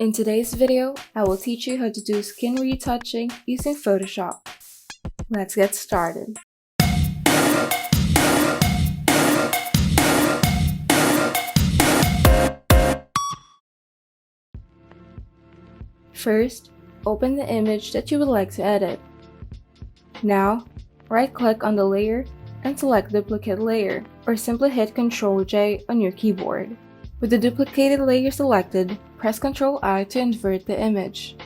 In today's video, I will teach you how to do skin retouching using Photoshop. Let's get started. First, open the image that you would like to edit. Now, right-click on the layer and select Duplicate Layer, or simply hit Ctrl-J on your keyboard. With the duplicated layer selected, press Ctrl-I to invert the image.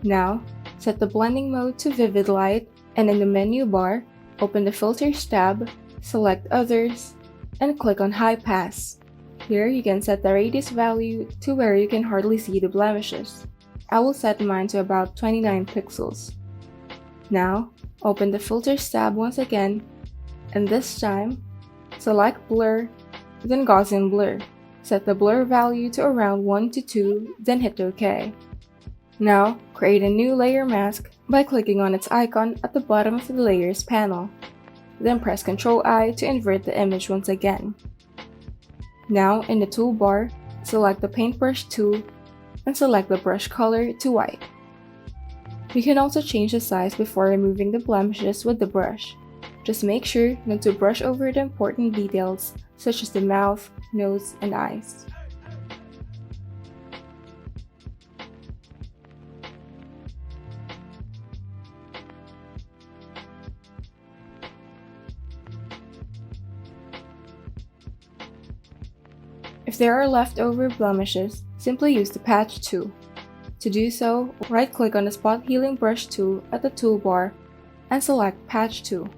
Now, set the blending mode to Vivid Light, and in the menu bar, open the Filters tab, select Others, and click on High Pass. Here you can set the radius value to where you can hardly see the blemishes. I will set mine to about 29 pixels. Now, open the Filters tab once again, and this time, select Blur, then Gaussian Blur. Set the blur value to around 1 to 2, then hit OK. Now, create a new layer mask by clicking on its icon at the bottom of the Layers panel. Then press Ctrl-I to invert the image once again. Now, in the toolbar, select the Paintbrush tool and select the brush color to white. You can also change the size before removing the blemishes with the brush. Just make sure not to brush over the important details such as the mouth, nose, and eyes. If there are leftover blemishes, simply use the Patch tool. To do so, right-click on the Spot Healing Brush tool at the toolbar and select Patch tool.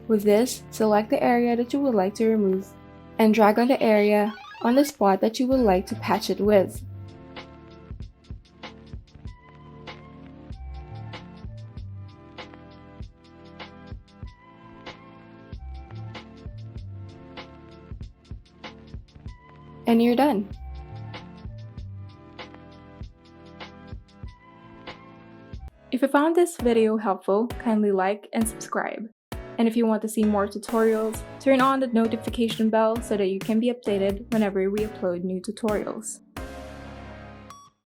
With this, select the area that you would like to remove and drag on the area on the spot that you would like to patch it with. And you're done. If you found this video helpful, kindly like and subscribe. And if you want to see more tutorials, turn on the notification bell so that you can be updated whenever we upload new tutorials.